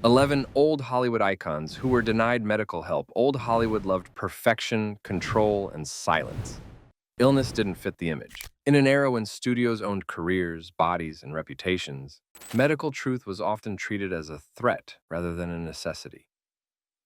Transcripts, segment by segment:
11 old Hollywood icons who were denied medical help. Old Hollywood loved perfection, control, and silence. Illness didn't fit the image. In an era when studios owned careers, bodies, and reputations, medical truth was often treated as a threat rather than a necessity.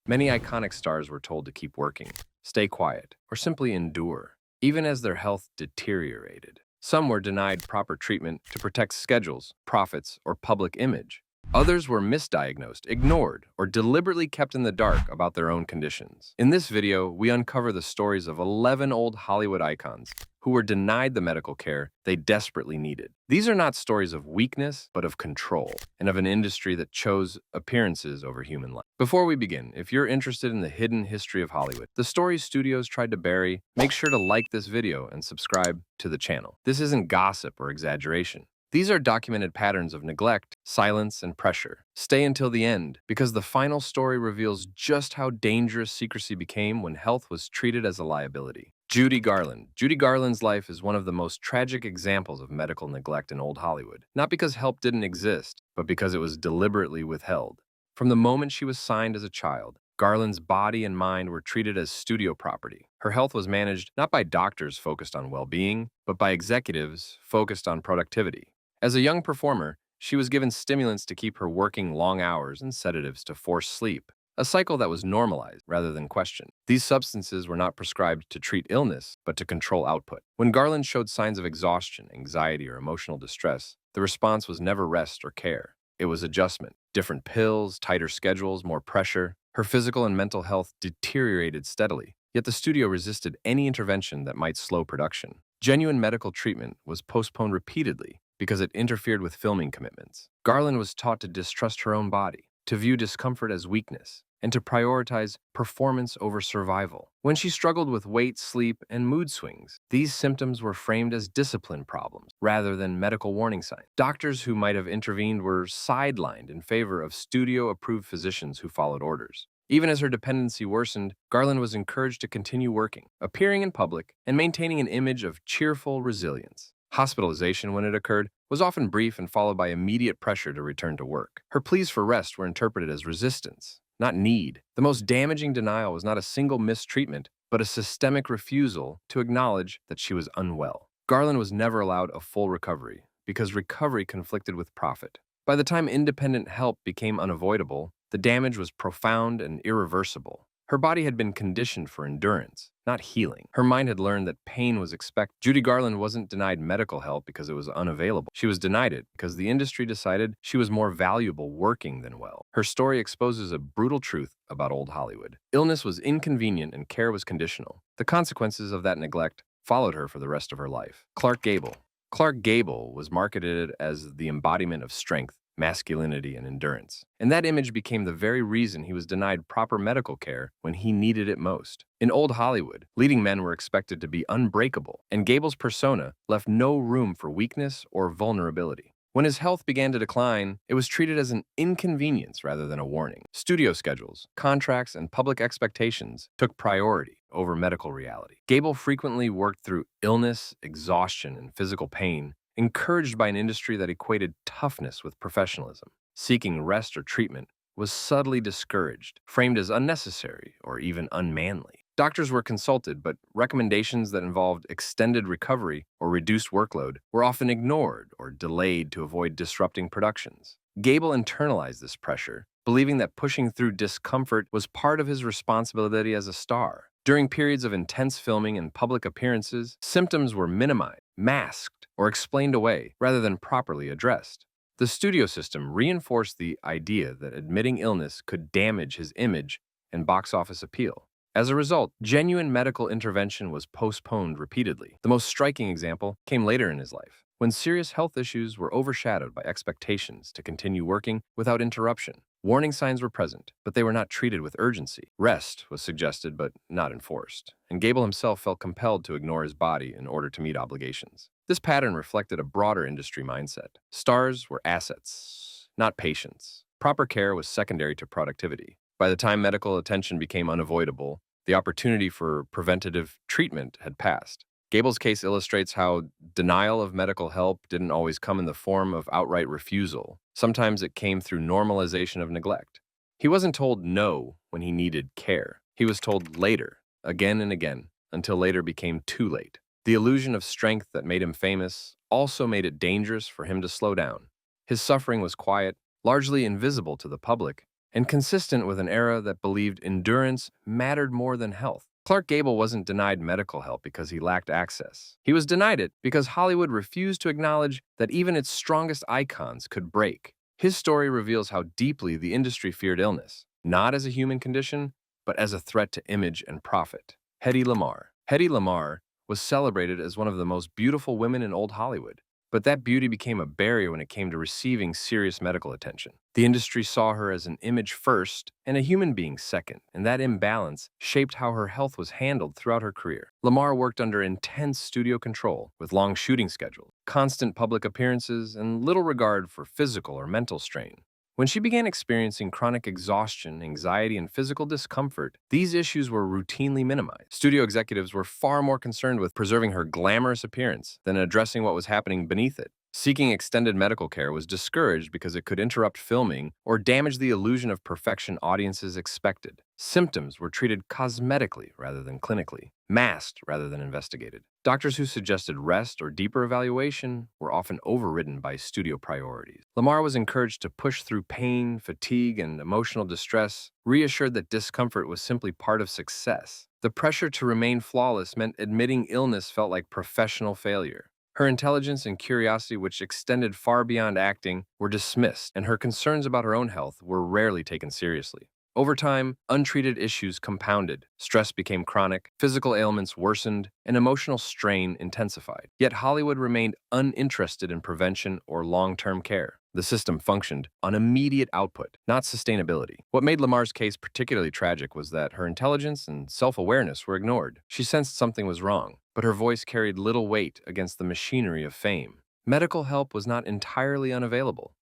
Many iconic stars were told to keep working, stay quiet, or simply endure, even as their health deteriorated. Some were denied proper treatment to protect schedules, profits, or public image. Others were misdiagnosed, ignored, or deliberately kept in the dark about their own conditions. In this video, we uncover the stories of 11 old Hollywood icons who were denied the medical care they desperately needed. These are not stories of weakness, but of control, and of an industry that chose appearances over human life. Before we begin, if you're interested in the hidden history of Hollywood, the stories studios tried to bury, make sure to like this video and subscribe to the channel. This isn't gossip or exaggeration. These are documented patterns of neglect, silence, and pressure. Stay until the end, because the final story reveals just how dangerous secrecy became when health was treated as a liability. Judy Garland. Judy Garland's life is one of the most tragic examples of medical neglect in old Hollywood, not because help didn't exist, but because it was deliberately withheld. From the moment she was signed as a child, Garland's body and mind were treated as studio property. Her health was managed not by doctors focused on well-being, but by executives focused on productivity. As a young performer, she was given stimulants to keep her working long hours and sedatives to force sleep, a cycle that was normalized rather than questioned. These substances were not prescribed to treat illness, but to control output. When Garland showed signs of exhaustion, anxiety, or emotional distress, the response was never rest or care. It was adjustment. Different pills, tighter schedules, more pressure. Her physical and mental health deteriorated steadily, yet the studio resisted any intervention that might slow production. Genuine medical treatment was postponed repeatedly because it interfered with filming commitments. Garland was taught to distrust her own body, to view discomfort as weakness, and to prioritize performance over survival. When she struggled with weight, sleep, and mood swings, these symptoms were framed as discipline problems rather than medical warning signs. Doctors who might have intervened were sidelined in favor of studio-approved physicians who followed orders. Even as her dependency worsened, Garland was encouraged to continue working, appearing in public, and maintaining an image of cheerful resilience. Hospitalization, when it occurred, was often brief and followed by immediate pressure to return to work. Her pleas for rest were interpreted as resistance, not need. The most damaging denial was not a single mistreatment, but a systemic refusal to acknowledge that she was unwell. Garland was never allowed a full recovery, because recovery conflicted with profit. By the time independent help became unavoidable, the damage was profound and irreversible. Her body had been conditioned for endurance, not healing. Her mind had learned that pain was expected. Judy Garland wasn't denied medical help because it was unavailable. She was denied it because the industry decided she was more valuable working than well. Her story exposes a brutal truth about old Hollywood. Illness was inconvenient and care was conditional. The consequences of that neglect followed her for the rest of her life. Clark Gable. Clark Gable was marketed as the embodiment of strength, masculinity, and endurance. And that image became the very reason he was denied proper medical care when he needed it most. In old Hollywood, leading men were expected to be unbreakable, and Gable's persona left no room for weakness or vulnerability. When his health began to decline, it was treated as an inconvenience rather than a warning. Studio schedules, contracts, and public expectations took priority over medical reality. Gable frequently worked through illness, exhaustion, and physical pain, encouraged by an industry that equated toughness with professionalism. Seeking rest or treatment was subtly discouraged, framed as unnecessary or even unmanly. Doctors were consulted, but recommendations that involved extended recovery or reduced workload were often ignored or delayed to avoid disrupting productions. Gable internalized this pressure, believing that pushing through discomfort was part of his responsibility as a star. During periods of intense filming and public appearances, symptoms were minimized, masked, or explained away rather than properly addressed. The studio system reinforced the idea that admitting illness could damage his image and box office appeal. As a result, genuine medical intervention was postponed repeatedly. The most striking example came later in his life, when serious health issues were overshadowed by expectations to continue working without interruption. Warning signs were present, but they were not treated with urgency. Rest was suggested, but not enforced, and Gable himself felt compelled to ignore his body in order to meet obligations. This pattern reflected a broader industry mindset. Stars were assets, not patients. Proper care was secondary to productivity. By the time medical attention became unavoidable, the opportunity for preventative treatment had passed. Gable's case illustrates how denial of medical help didn't always come in the form of outright refusal. Sometimes it came through normalization of neglect. He wasn't told no when he needed care. He was told later, again and again, until later became too late. The illusion of strength that made him famous also made it dangerous for him to slow down. His suffering was quiet, largely invisible to the public, and consistent with an era that believed endurance mattered more than health. Clark Gable wasn't denied medical help because he lacked access. He was denied it because Hollywood refused to acknowledge that even its strongest icons could break. His story reveals how deeply the industry feared illness, not as a human condition, but as a threat to image and profit. Hedy Lamarr. Hedy Lamarr was celebrated as one of the most beautiful women in old Hollywood. But that beauty became a barrier when it came to receiving serious medical attention. The industry saw her as an image first and a human being second, and that imbalance shaped how her health was handled throughout her career. Lamarr worked under intense studio control, with long shooting schedules, constant public appearances, and little regard for physical or mental strain. When she began experiencing chronic exhaustion, anxiety, and physical discomfort, these issues were routinely minimized. Studio executives were far more concerned with preserving her glamorous appearance than addressing what was happening beneath it. Seeking extended medical care was discouraged because it could interrupt filming or damage the illusion of perfection audiences expected. Symptoms were treated cosmetically rather than clinically, masked rather than investigated. Doctors who suggested rest or deeper evaluation were often overridden by studio priorities. Lamarr was encouraged to push through pain, fatigue, and emotional distress, reassured that discomfort was simply part of success. The pressure to remain flawless meant admitting illness felt like professional failure. Her intelligence and curiosity, which extended far beyond acting, were dismissed, and her concerns about her own health were rarely taken seriously. Over time, untreated issues compounded, stress became chronic, physical ailments worsened, and emotional strain intensified. Yet Hollywood remained uninterested in prevention or long-term care. The system functioned on immediate output, not sustainability. What made Lamar's case particularly tragic was that her intelligence and self-awareness were ignored. She sensed something was wrong, but her voice carried little weight against the machinery of fame. Medical help was not entirely unavailable.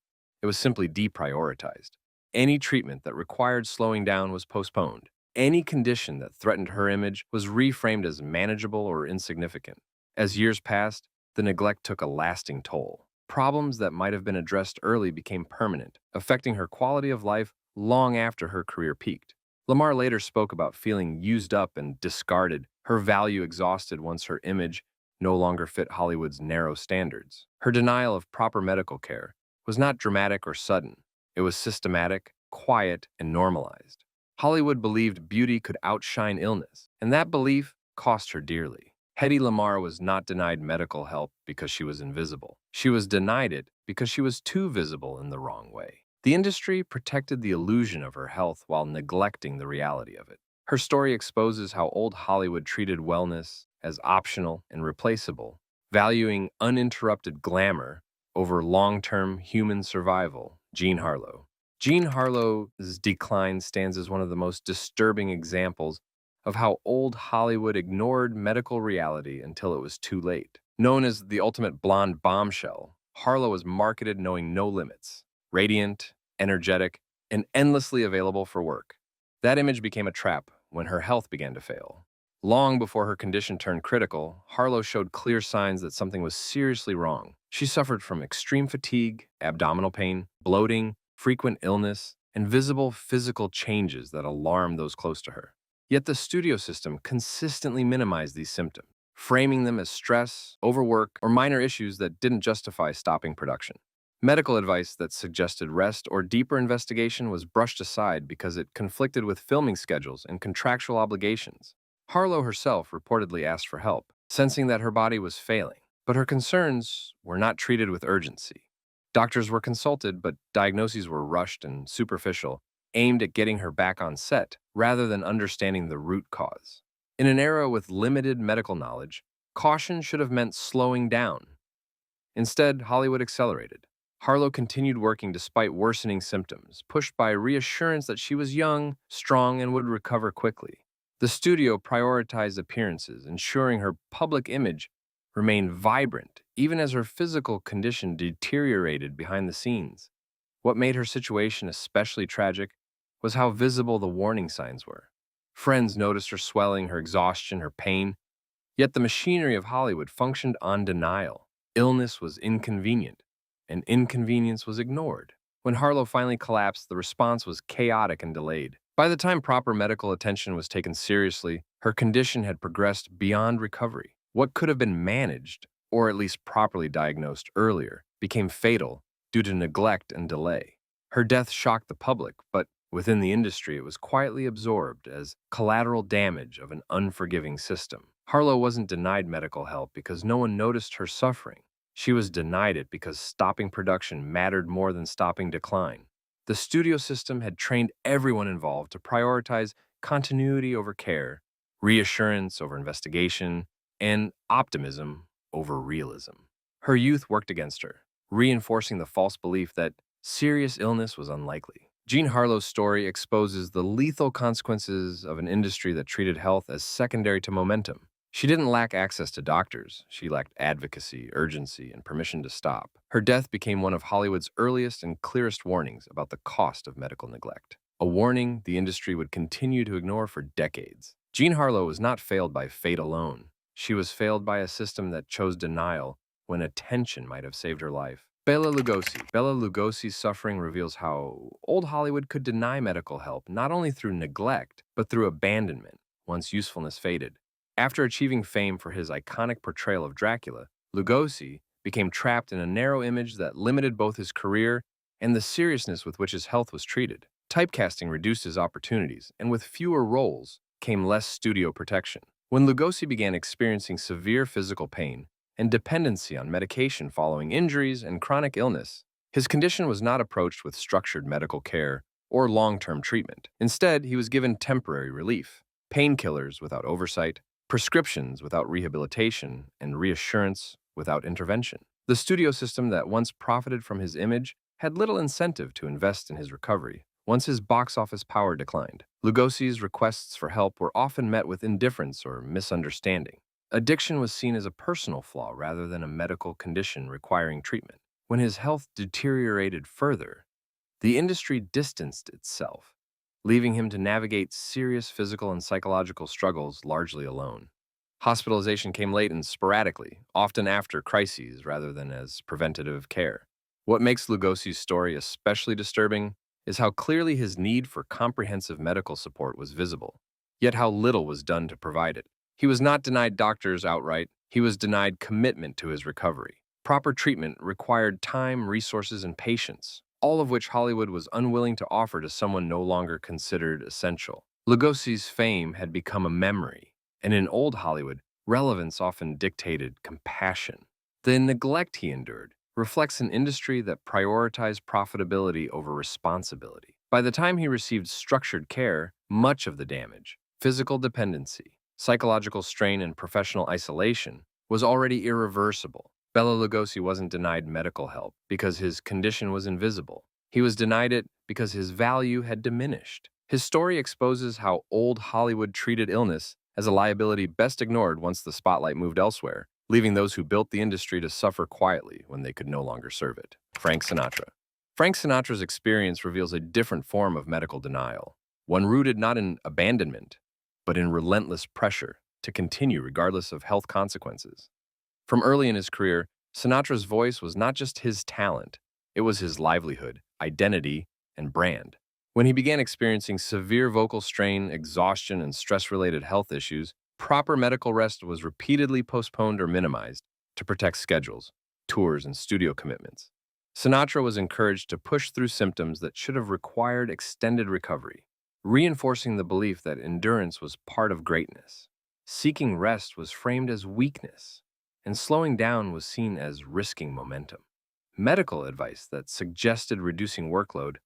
It was simply deprioritized. Any treatment that required slowing down was postponed. Any condition that threatened her image was reframed as manageable or insignificant. As years passed, the neglect took a lasting toll. Problems that might have been addressed early became permanent, affecting her quality of life long after her career peaked. Lamarr later spoke about feeling used up and discarded, her value exhausted once her image no longer fit Hollywood's narrow standards. Her denial of proper medical care was not dramatic or sudden. It was systematic, quiet, and normalized. Hollywood believed beauty could outshine illness, and that belief cost her dearly. Hedy Lamarr was not denied medical help because she was invisible. She was denied it because she was too visible in the wrong way. The industry protected the illusion of her health while neglecting the reality of it. Her story exposes how old Hollywood treated wellness as optional and replaceable, valuing uninterrupted glamour over long-term human survival. Jean Harlow. Jean Harlow's decline stands as one of the most disturbing examples of how old Hollywood ignored medical reality until it was too late. Known as the ultimate blonde bombshell, Harlow was marketed knowing no limits, radiant, energetic, and endlessly available for work. That image became a trap when her health began to fail. Long before her condition turned critical, Harlow showed clear signs that something was seriously wrong. She suffered from extreme fatigue, abdominal pain, bloating, frequent illness, and visible physical changes that alarmed those close to her. Yet the studio system consistently minimized these symptoms, framing them as stress, overwork, or minor issues that didn't justify stopping production. Medical advice that suggested rest or deeper investigation was brushed aside because it conflicted with filming schedules and contractual obligations. Harlow herself reportedly asked for help, sensing that her body was failing, but her concerns were not treated with urgency. Doctors were consulted, but diagnoses were rushed and superficial, aimed at getting her back on set rather than understanding the root cause. In an era with limited medical knowledge, caution should have meant slowing down. Instead, Hollywood accelerated. Harlow continued working despite worsening symptoms, pushed by reassurance that she was young, strong, and would recover quickly. The studio prioritized appearances, ensuring her public image remained vibrant, even as her physical condition deteriorated behind the scenes. What made her situation especially tragic was how visible the warning signs were. Friends noticed her swelling, her exhaustion, her pain, yet the machinery of Hollywood functioned on denial. Illness was inconvenient, and inconvenience was ignored. When Harlow finally collapsed, the response was chaotic and delayed. By the time proper medical attention was taken seriously, her condition had progressed beyond recovery. What could have been managed, or at least properly diagnosed earlier, became fatal due to neglect and delay. Her death shocked the public, but within the industry it was quietly absorbed as collateral damage of an unforgiving system. Harlow wasn't denied medical help because no one noticed her suffering. She was denied it because stopping production mattered more than stopping decline. The studio system had trained everyone involved to prioritize continuity over care, reassurance over investigation, and optimism over realism. Her youth worked against her, reinforcing the false belief that serious illness was unlikely. Jean Harlow's story exposes the lethal consequences of an industry that treated health as secondary to momentum. She didn't lack access to doctors. She lacked advocacy, urgency, and permission to stop. Her death became one of Hollywood's earliest and clearest warnings about the cost of medical neglect. A warning the industry would continue to ignore for decades. Jean Harlow was not failed by fate alone. She was failed by a system that chose denial when attention might have saved her life. Bela Lugosi's suffering reveals how old Hollywood could deny medical help not only through neglect, but through abandonment once usefulness faded. After achieving fame for his iconic portrayal of Dracula, Lugosi became trapped in a narrow image that limited both his career and the seriousness with which his health was treated. Typecasting reduced his opportunities, and with fewer roles came less studio protection. When Lugosi began experiencing severe physical pain and dependency on medication following injuries and chronic illness, his condition was not approached with structured medical care or long-term treatment. Instead, he was given temporary relief, painkillers without oversight, prescriptions without rehabilitation, and reassurance without intervention. The studio system that once profited from his image had little incentive to invest in his recovery. Once his box office power declined, Lugosi's requests for help were often met with indifference or misunderstanding. Addiction was seen as a personal flaw rather than a medical condition requiring treatment. When his health deteriorated further, the industry distanced itself, leaving him to navigate serious physical and psychological struggles largely alone. Hospitalization came late and sporadically, often after crises rather than as preventative care. What makes Lugosi's story especially disturbing is how clearly his need for comprehensive medical support was visible, yet how little was done to provide it. He was not denied doctors outright, he was denied commitment to his recovery. Proper treatment required time, resources, and patience, all of which Hollywood was unwilling to offer to someone no longer considered essential. Lugosi's fame had become a memory, and in old Hollywood, relevance often dictated compassion. The neglect he endured reflects an industry that prioritized profitability over responsibility. By the time he received structured care, much of the damage, physical dependency, psychological strain, and professional isolation was already irreversible. Bela Lugosi wasn't denied medical help because his condition was invisible. He was denied it because his value had diminished. His story exposes how old Hollywood treated illness as a liability best ignored once the spotlight moved elsewhere, leaving those who built the industry to suffer quietly when they could no longer serve it. Frank Sinatra. Frank Sinatra's experience reveals a different form of medical denial, one rooted not in abandonment, but in relentless pressure to continue regardless of health consequences. From early in his career, Sinatra's voice was not just his talent, it was his livelihood, identity, and brand. When he began experiencing severe vocal strain, exhaustion, and stress-related health issues, proper medical rest was repeatedly postponed or minimized to protect schedules, tours, and studio commitments. Sinatra was encouraged to push through symptoms that should have required extended recovery, reinforcing the belief that endurance was part of greatness. Seeking rest was framed as weakness, and slowing down was seen as risking momentum. Medical advice that suggested reducing workload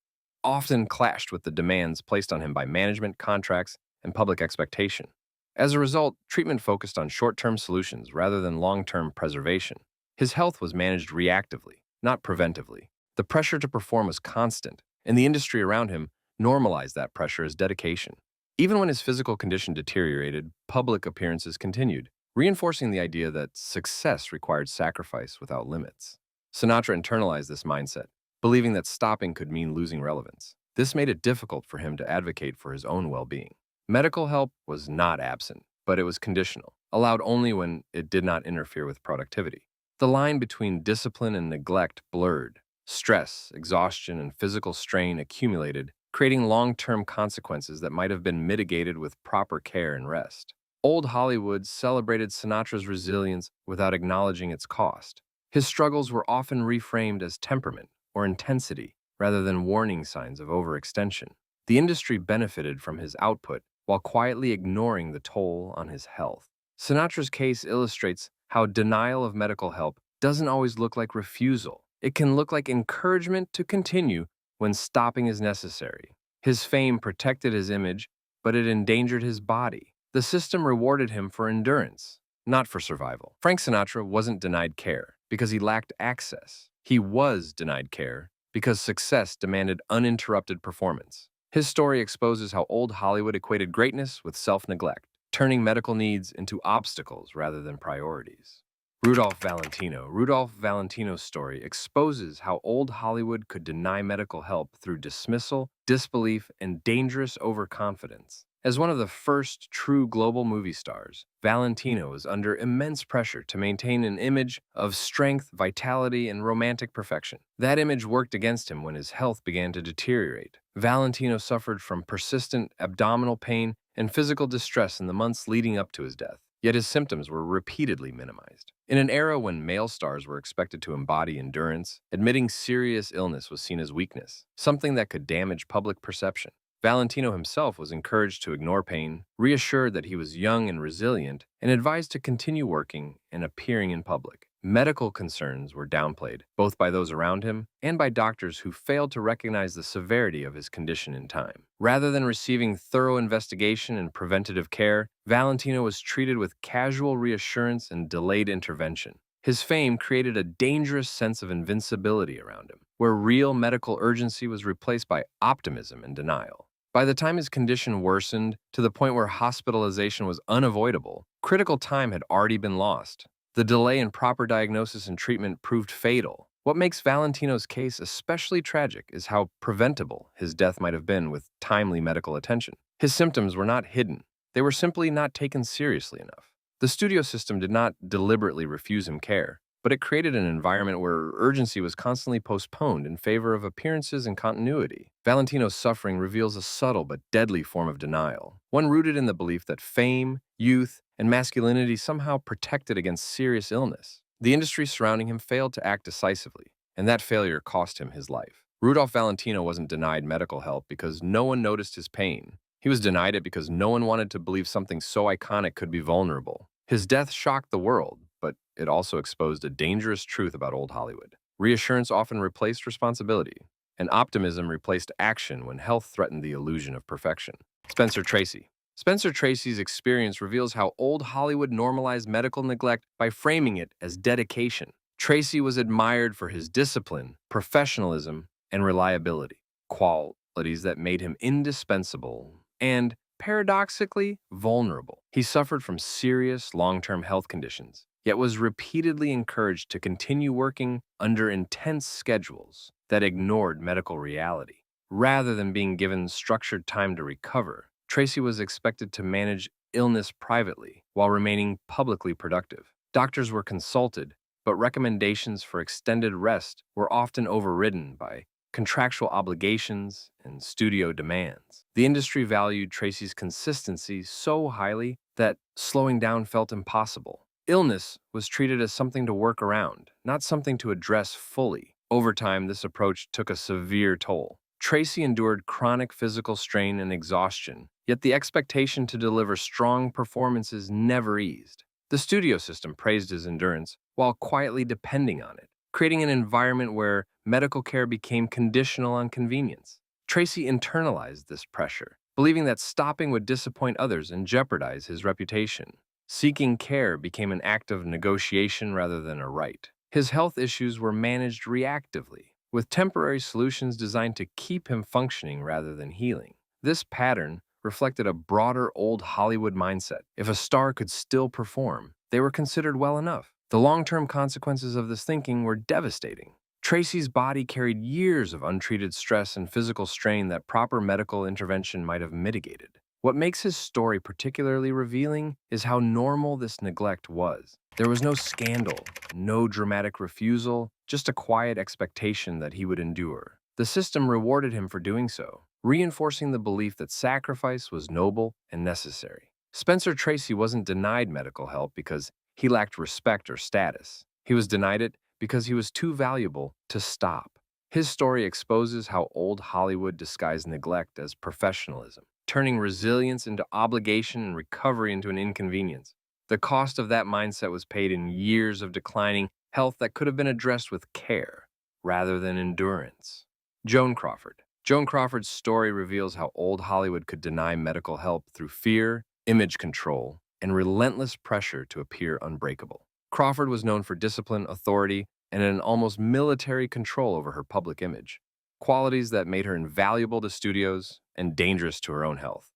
often clashed with the demands placed on him by management, contracts, and public expectation. As a result, treatment focused on short-term solutions rather than long-term preservation. His health was managed reactively, not preventively. The pressure to perform was constant, and the industry around him normalized that pressure as dedication. Even when his physical condition deteriorated, public appearances continued, reinforcing the idea that success required sacrifice without limits. Sinatra internalized this mindset, believing that stopping could mean losing relevance. This made it difficult for him to advocate for his own well-being. Medical help was not absent, but it was conditional, allowed only when it did not interfere with productivity. The line between discipline and neglect blurred, Stress, exhaustion, and physical strain accumulated, creating long-term consequences that might have been mitigated with proper care and rest. Old Hollywood celebrated Sinatra's resilience without acknowledging its cost. His struggles were often reframed as temperament or intensity rather than warning signs of overextension. The industry benefited from his output while quietly ignoring the toll on his health. Sinatra's case illustrates how denial of medical help doesn't always look like refusal. It can look like encouragement to continue when stopping is necessary. His fame protected his image, but it endangered his body. The system rewarded him for endurance, not for survival. Frank Sinatra wasn't denied care because he lacked access. He was denied care because success demanded uninterrupted performance. His story exposes how old Hollywood equated greatness with self-neglect, turning medical needs into obstacles rather than priorities. Rudolph Valentino's story exposes how old Hollywood could deny medical help through dismissal, disbelief, and dangerous overconfidence. As one of the first true global movie stars, Valentino was under immense pressure to maintain an image of strength, vitality, and romantic perfection. That image worked against him when his health began to deteriorate. Valentino suffered from persistent abdominal pain and physical distress in the months leading up to his death. Yet his symptoms were repeatedly minimized. In an era when male stars were expected to embody endurance, admitting serious illness was seen as weakness, something that could damage public perception. Valentino himself was encouraged to ignore pain, reassured that he was young and resilient, and advised to continue working and appearing in public. Medical concerns were downplayed, both by those around him and by doctors who failed to recognize the severity of his condition in time. Rather than receiving thorough investigation and preventative care, Valentino was treated with casual reassurance and delayed intervention. His fame created a dangerous sense of invincibility around him, where real medical urgency was replaced by optimism and denial. By the time his condition worsened to the point where hospitalization was unavoidable, critical time had already been lost. The delay in proper diagnosis and treatment proved fatal. What makes Valentino's case especially tragic is how preventable his death might have been with timely medical attention. His symptoms were not hidden. They were simply not taken seriously enough. The studio system did not deliberately refuse him care, but it created an environment where urgency was constantly postponed in favor of appearances and continuity. Valentino's suffering reveals a subtle but deadly form of denial, one rooted in the belief that fame, youth, and masculinity somehow protected against serious illness. The industry surrounding him failed to act decisively, and that failure cost him his life. Rudolph Valentino wasn't denied medical help because no one noticed his pain. He was denied it because no one wanted to believe something so iconic could be vulnerable. His death shocked the world, but it also exposed a dangerous truth about old Hollywood. Reassurance often replaced responsibility, and optimism replaced action when health threatened the illusion of perfection. Spencer Tracy. Spencer Tracy's experience reveals how old Hollywood normalized medical neglect by framing it as dedication. Tracy was admired for his discipline, professionalism, and reliability, qualities that made him indispensable and, paradoxically, vulnerable. He suffered from serious long-term health conditions, yet was repeatedly encouraged to continue working under intense schedules that ignored medical reality. Rather than being given structured time to recover, Tracy was expected to manage illness privately while remaining publicly productive. Doctors were consulted, but recommendations for extended rest were often overridden by contractual obligations and studio demands. The industry valued Tracy's consistency so highly that slowing down felt impossible. Illness was treated as something to work around, not something to address fully. Over time, this approach took a severe toll. Tracy endured chronic physical strain and exhaustion, yet the expectation to deliver strong performances never eased. The studio system praised his endurance while quietly depending on it, creating an environment where medical care became conditional on convenience. Tracy internalized this pressure, believing that stopping would disappoint others and jeopardize his reputation. Seeking care became an act of negotiation rather than a right. His health issues were managed reactively, with temporary solutions designed to keep him functioning rather than healing. This pattern reflected a broader old Hollywood mindset. If a star could still perform, they were considered well enough. The long-term consequences of this thinking were devastating. Tracy's body carried years of untreated stress and physical strain that proper medical intervention might have mitigated. What makes his story particularly revealing is how normal this neglect was. There was no scandal, no dramatic refusal, just a quiet expectation that he would endure. The system rewarded him for doing so, reinforcing the belief that sacrifice was noble and necessary. Spencer Tracy wasn't denied medical help because he lacked respect or status. He was denied it because he was too valuable to stop. His story exposes how old Hollywood disguised neglect as professionalism, turning resilience into obligation and recovery into an inconvenience. The cost of that mindset was paid in years of declining health that could have been addressed with care rather than endurance. Joan Crawford. Joan Crawford's story reveals how old Hollywood could deny medical help through fear, image control, and relentless pressure to appear unbreakable. Crawford was known for discipline, authority, and an almost military control over her public image, qualities that made her invaluable to studios and dangerous to her own health.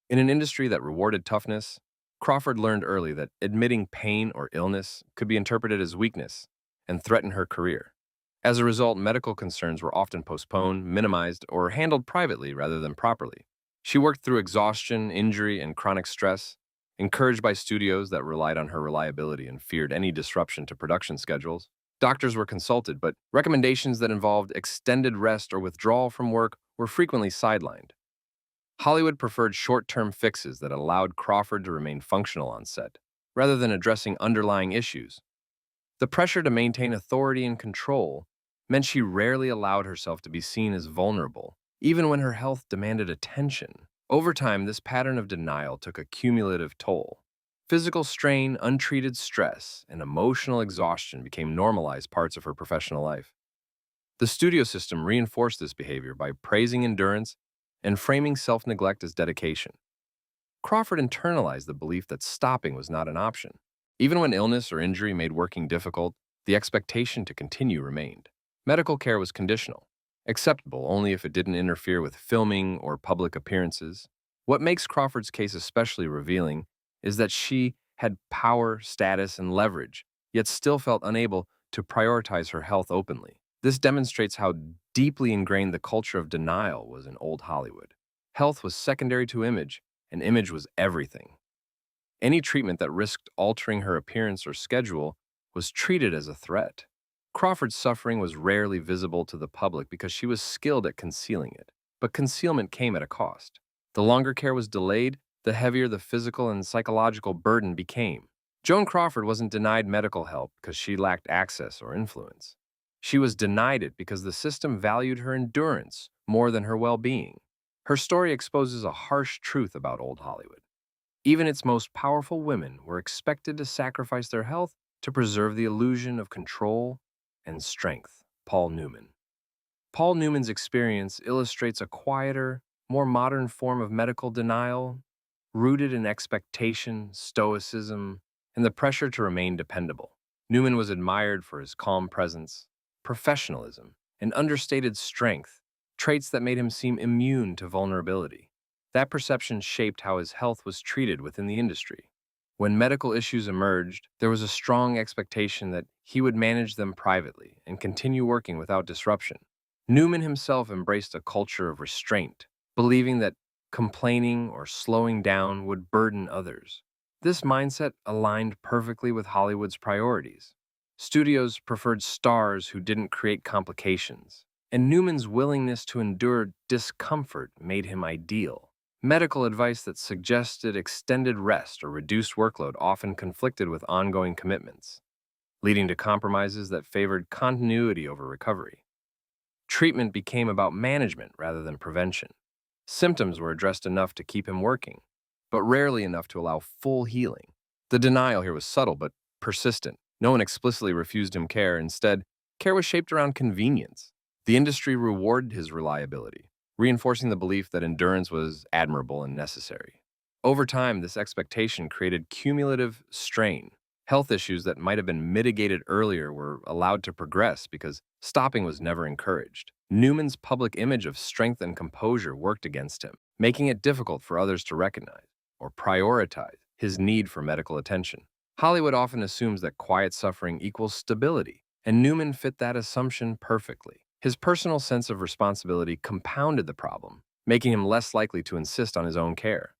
In an industry that rewarded toughness, Crawford learned early that admitting pain or illness could be interpreted as weakness and threaten her career. As a result, medical concerns were often postponed, minimized, or handled privately rather than properly. She worked through exhaustion, injury, and chronic stress, encouraged by studios that relied on her reliability and feared any disruption to production schedules. Doctors were consulted, but recommendations that involved extended rest or withdrawal from work were frequently sidelined. Hollywood preferred short-term fixes that allowed Crawford to remain functional on set, rather than addressing underlying issues. The pressure to maintain authority and control meant she rarely allowed herself to be seen as vulnerable, even when her health demanded attention. Over time, this pattern of denial took a cumulative toll. Physical strain, untreated stress, and emotional exhaustion became normalized parts of her professional life. The studio system reinforced this behavior by praising endurance and framing self-neglect as dedication. Crawford internalized the belief that stopping was not an option. Even when illness or injury made working difficult, the expectation to continue remained. Medical care was conditional, acceptable only if it didn't interfere with filming or public appearances. What makes Crawford's case especially revealing is that she had power, status, and leverage, yet still felt unable to prioritize her health openly. This demonstrates how deeply ingrained the culture of denial was in old Hollywood. Health was secondary to image, and image was everything. Any treatment that risked altering her appearance or schedule was treated as a threat. Crawford's suffering was rarely visible to the public because she was skilled at concealing it, but concealment came at a cost. The longer care was delayed, the heavier the physical and psychological burden became. Joan Crawford wasn't denied medical help because she lacked access or influence. She was denied it because the system valued her endurance more than her well-being. Her story exposes a harsh truth about old Hollywood. Even its most powerful women were expected to sacrifice their health to preserve the illusion of control and strength. Paul Newman. Paul Newman's experience illustrates a quieter, more modern form of medical denial, rooted in expectation, stoicism, and the pressure to remain dependable. Newman was admired for his calm presence, professionalism, and understated strength, traits that made him seem immune to vulnerability. That perception shaped how his health was treated within the industry. When medical issues emerged, there was a strong expectation that he would manage them privately and continue working without disruption. Newman himself embraced a culture of restraint, believing that complaining or slowing down would burden others. This mindset aligned perfectly with Hollywood's priorities. Studios preferred stars who didn't create complications, and Newman's willingness to endure discomfort made him ideal. Medical advice that suggested extended rest or reduced workload often conflicted with ongoing commitments, leading to compromises that favored continuity over recovery. Treatment became about management rather than prevention. Symptoms were addressed enough to keep him working, but rarely enough to allow full healing. The denial here was subtle but persistent. No one explicitly refused him care. Instead, care was shaped around convenience. The industry rewarded his reliability, reinforcing the belief that endurance was admirable and necessary. Over time, this expectation created cumulative strain. Health issues that might have been mitigated earlier were allowed to progress because stopping was never encouraged. Newman's public image of strength and composure worked against him, making it difficult for others to recognize or prioritize his need for medical attention. Hollywood often assumes that quiet suffering equals stability, and Newman fit that assumption perfectly. His personal sense of responsibility compounded the problem, making him less likely to insist on his own care.